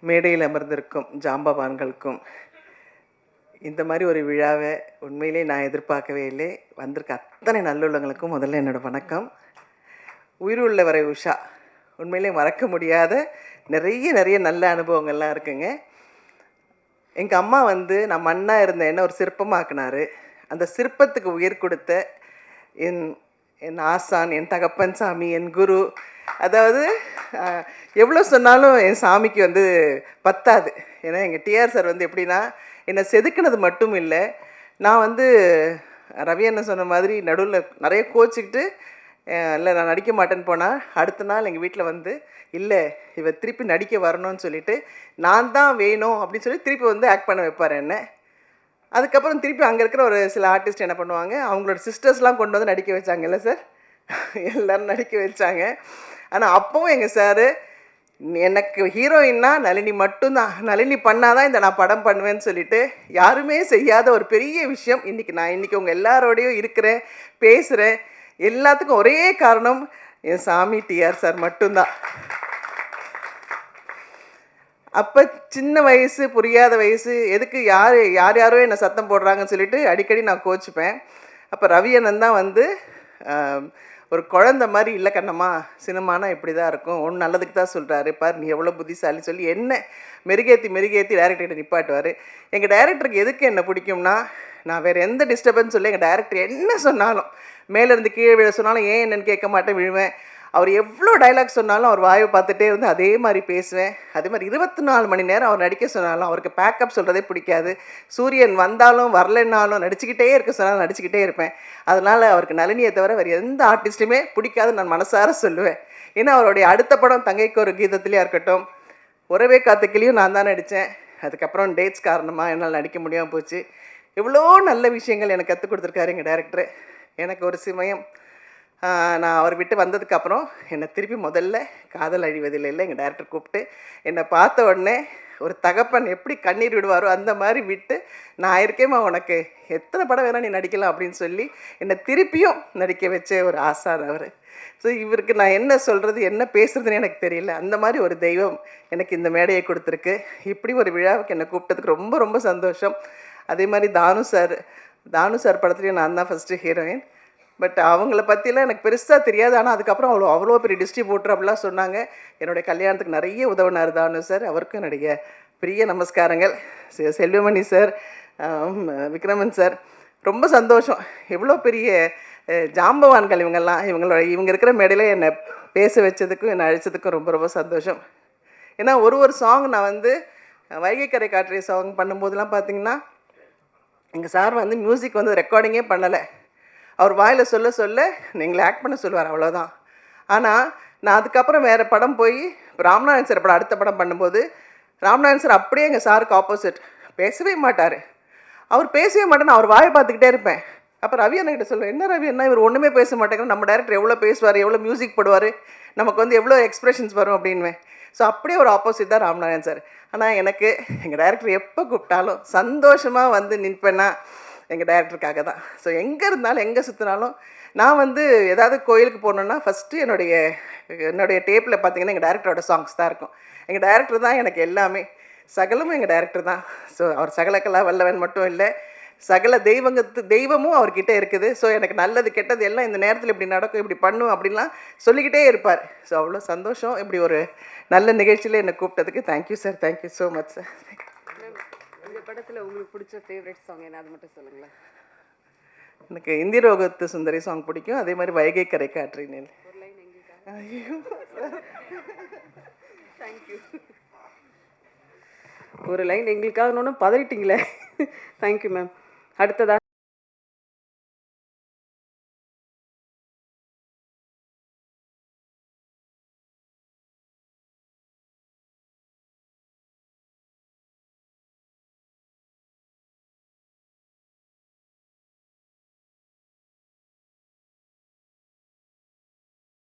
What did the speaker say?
மேடையில் அமர்ந்திருக்கும் ஜாம்பவான்களுக்கும் இந்த மாதிரி ஒரு விழாவை உண்மையிலே நான் எதிர்பார்க்கவே இல்லை. வந்திருக்க அத்தனை நல்லுள்ளங்களுக்கும் முதல்ல என்னோடய வணக்கம். உயிருள்ள வரை உஷா உண்மையிலே மறக்க முடியாத நிறைய நல்ல அனுபவங்கள்லாம் இருக்குங்க. எங்கள் அம்மா நான் மண்ணாக இருந்த என்ன ஒரு சிற்பமாக்குனார். அந்த சிற்பத்துக்கு உயிர் கொடுத்த என் ஆசான், என் தகப்பன் சாமி, என் குரு. அதாவது எவ்வளோ சொன்னாலும் என் சாமிக்கு பத்தாது. ஏன்னா எங்கள் டிஆர் சார் எப்படின்னா என்னை செதுக்கினது மட்டும் இல்லை, நான் ரவி அண்ணன் சொன்ன மாதிரி நடுவில் நிறைய கோச்சிக்கிட்டு இல்லை நான் நடிக்க மாட்டேன்னு போனால் அடுத்த நாள் எங்கள் வீட்டில் இல்லை இவ திருப்பி நடிக்க வரணும்னு சொல்லிவிட்டு நான் தான் வேணும் அப்படின்னு சொல்லி திருப்பி ஆக்ட் பண்ண வைப்பார் என்ன. அதுக்கப்புறம் திருப்பி அங்கே இருக்கிற ஒரு சில ஆர்டிஸ்ட் என்ன பண்ணுவாங்க, அவங்களோட சிஸ்டர்ஸ்லாம் கொண்டு நடிக்க வச்சாங்கல்ல சார், எல்லோரும் நடிக்க வச்சாங்க. ஆனால் அப்போவும் எங்கள் சார் எனக்கு ஹீரோயின்னா நளினி மட்டும்தான், நளினி பண்ணாதான் இந்த நான் படம் பண்ணுவேன்னு சொல்லிட்டு யாருமே செய்யாத ஒரு பெரிய விஷயம். இன்றைக்கி உங்கள் எல்லாரோடையும் இருக்கிறேன், பேசுகிறேன். எல்லாத்துக்கும் ஒரே காரணம் என் சாமி டிஆர் சார் மட்டும்தான். அப்போ சின்ன வயசு, புரியாத வயசு, எதுக்கு யாரோ என்னை சத்தம் போடுறாங்கன்னு சொல்லிட்டு அடிக்கடி நான் கோச்சிப்பேன். அப்போ ரவி அண்ணன் தான் ஒரு குழந்த மாதிரி, இல்லை கண்ணம்மா சினிமானா இப்படி தான் இருக்கும், ஒன்று நல்லதுக்கு தான் சொல்கிறாரு பார், நீ எவ்வளோ புத்திசாலி சொல்லி என்ன மெருகேற்றி டைரக்டர்கிட்ட நிப்பாட்டுவார். எங்கள் டைரக்டருக்கு எதுக்கு என்ன பிடிக்கும்னா, நான் வேறு எந்த டிஸ்டர்பன்ஸ் இல்லை, எங்கள் டைரக்டர் என்ன சொன்னாலும் மேலேருந்து கீழே விழ சொன்னாலும் ஏன் என்னென்னு கேட்க மாட்டேன், விழுவேன். அவர் எவ்வளோ டைலாக் சொன்னாலும் அவர் வாயை பார்த்துட்டே அதே மாதிரி பேசுவேன். அதே மாதிரி 24 மணி நேரம் அவர் நடிக்க சொன்னாலும் அவருக்கு பேக்கப் சொல்கிறதே பிடிக்காது. சூரியன் வந்தாலும் வரலைன்னாலும் நடிச்சுக்கிட்டே இருக்க சொன்னாலும் நடிச்சுக்கிட்டே இருப்பேன். அதனால் அவருக்கு நளினியை தவிர வேறு எந்த ஆர்டிஸ்ட்டுமே பிடிக்காதுன்னு நான் மனசார சொல்லுவேன். ஏன்னா அவருடைய அடுத்த படம் தங்கைக்கு ஒரு கீதத்துலேயா இருக்கட்டும், உறவே காத்துக்கிலையும் நான் தான் நடித்தேன். அதுக்கப்புறம் டேட்ஸ் காரணமாக என்னால் நடிக்க முடியாமல் போச்சு. எவ்வளோ நல்ல விஷயங்கள் எனக்கு கற்றுக் கொடுத்துருக்காரு எங்கள் டைரக்டரு. எனக்கு ஒரு சமயம் நான் அவர் விட்டு வந்ததுக்கப்புறம் என்னை திருப்பி முதல்ல காதல் அழிவதில்லை எங்கள் டைரக்டர் கூப்பிட்டு என்னை பார்த்த உடனே ஒரு தகப்பன் எப்படி கண்ணீர் விடுவாரோ அந்த மாதிரி விட்டு, நான் இருக்கேம்மா உனக்கு எத்தனை படம் வேணால் நீ நடிக்கலாம் அப்படின்னு சொல்லி என்னை திருப்பியும் நடிக்க வச்ச ஒரு ஆசான் அவர். ஸோ இவருக்கு நான் என்ன சொல்கிறது என்ன பேசுகிறதுன்னு எனக்கு தெரியல. அந்த மாதிரி ஒரு தெய்வம் எனக்கு இந்த மேடையை கொடுத்துருக்கு. இப்படி ஒரு விழாவுக்கு என்னை கூப்பிட்டதுக்கு ரொம்ப ரொம்ப சந்தோஷம். அதே மாதிரி தானு சார் படத்துலேயும் நான் தான் ஃபஸ்ட்டு ஹீரோயின். பட் அவங்கள பற்றிலாம் எனக்கு பெருசாக தெரியாது. ஆனால் அதுக்கப்புறம் அவ்வளோ பெரிய டிஸ்ட்ரிபியூட்டர் அப்படிலாம் சொன்னாங்க. என்னுடைய கல்யாணத்துக்கு நிறைய உதவினார் தானு சார், அவருக்கும் என்னுடைய பெரிய நமஸ்காரங்கள். செல்வமணி சார், விக்ரமன் சார், ரொம்ப சந்தோஷம். எவ்வளோ பெரிய ஜாம்பவான்கள் இவங்க இருக்கிற மேடையில் என்னை பேச வச்சதுக்கும் என்னை அழைச்சதுக்கும் ரொம்ப ரொம்ப சந்தோஷம். ஏன்னா ஒரு சாங் நான் வைகை கரை காற்றிய சாங் பண்ணும்போதெல்லாம் பார்த்தீங்கன்னா எங்கள் சார் மியூசிக் ரெக்கார்டிங்கே பண்ணலை. அவர் வாயில் சொல்ல நீங்களே ஆக்ட் பண்ண சொல்லுவார், அவ்வளோதான். ஆனால் நான் அதுக்கப்புறம் வேறு படம் போய் ராம்நாதன் சார் படம் அடுத்த படம் பண்ணும்போது ராம்நாதன் சார் அப்படியே எங்கள் சாருக்கு ஆப்போசிட் பேசவே மாட்டார். அவர் பேசவே மாட்டேன்னு அவர் வாயை பார்த்துக்கிட்டே இருப்பேன். அப்போ ரவி அண்ணன்கிட்ட சொல்லுவேன், என்ன ரவி அண்ணா இவர் ஒன்றுமே பேச மாட்டேங்கிற, நம்ம டைரக்டர் எவ்வளோ பேசுவார், எவ்வளோ மியூசிக் போடுவார், நமக்கு எவ்வளோ எக்ஸ்ப்ரெஷன்ஸ் வரும் அப்படின்வேன். ஸோ அப்படியே ஒரு ஆப்போசிட் தான் ராம்நாதன் சார். ஆனால் எனக்கு எங்கள் டைரக்டர் எப்போ கூப்பிட்டாலும் சந்தோஷமாக நிற்பேன்னா எங்கள் டைரக்டருக்காக தான். ஸோ எங்கே இருந்தாலும் எங்கே சுற்றினாலும் நான் ஏதாவது கோயிலுக்கு போகணுன்னா ஃபஸ்ட்டு என்னுடைய டேப்பில் பார்த்தீங்கன்னா எங்கள் டைரக்டரோட சாங்ஸ் தான் இருக்கும். எங்கள் டைரக்டர் தான் எனக்கு எல்லாமே, சகலமும் எங்கள் டைரக்டர் தான். ஸோ அவர் சகலக்கலா வல்லவன் மட்டும் இல்லை, சகல தெய்வமும் அவர்கிட்ட இருக்குது. ஸோ எனக்கு நல்லது கெட்டது எல்லாம் இந்த நேரத்தில் இப்படி நடக்கும், இப்படி பண்ணும் அப்படின்லாம் சொல்லிக்கிட்டே இருப்பார். ஸோ அவ்வளோ சந்தோஷம் இப்படி ஒரு நல்ல நிகழ்ச்சியில் என்னை கூப்பிட்டதுக்கு. Thank you sir, thank you so much sir. இந்த படத்தில் உங்களுக்கு பிடிச்ச ஃபேவரட் சாங் என்ன, அது மட்டும் சொல்லுங்களேன். எனக்கு இந்திரோகத்து சுந்தரி சாங் பிடிக்கும். அதே மாதிரி வைகை கரை காற்றினில். ஒரு லைன் எங்களுக்காக. ஐயோ தேங்க்யூ. ஒரு லைன் எங்களுக்காக பதறிட்டீங்களே. Thank you ma'am. அடுத்ததா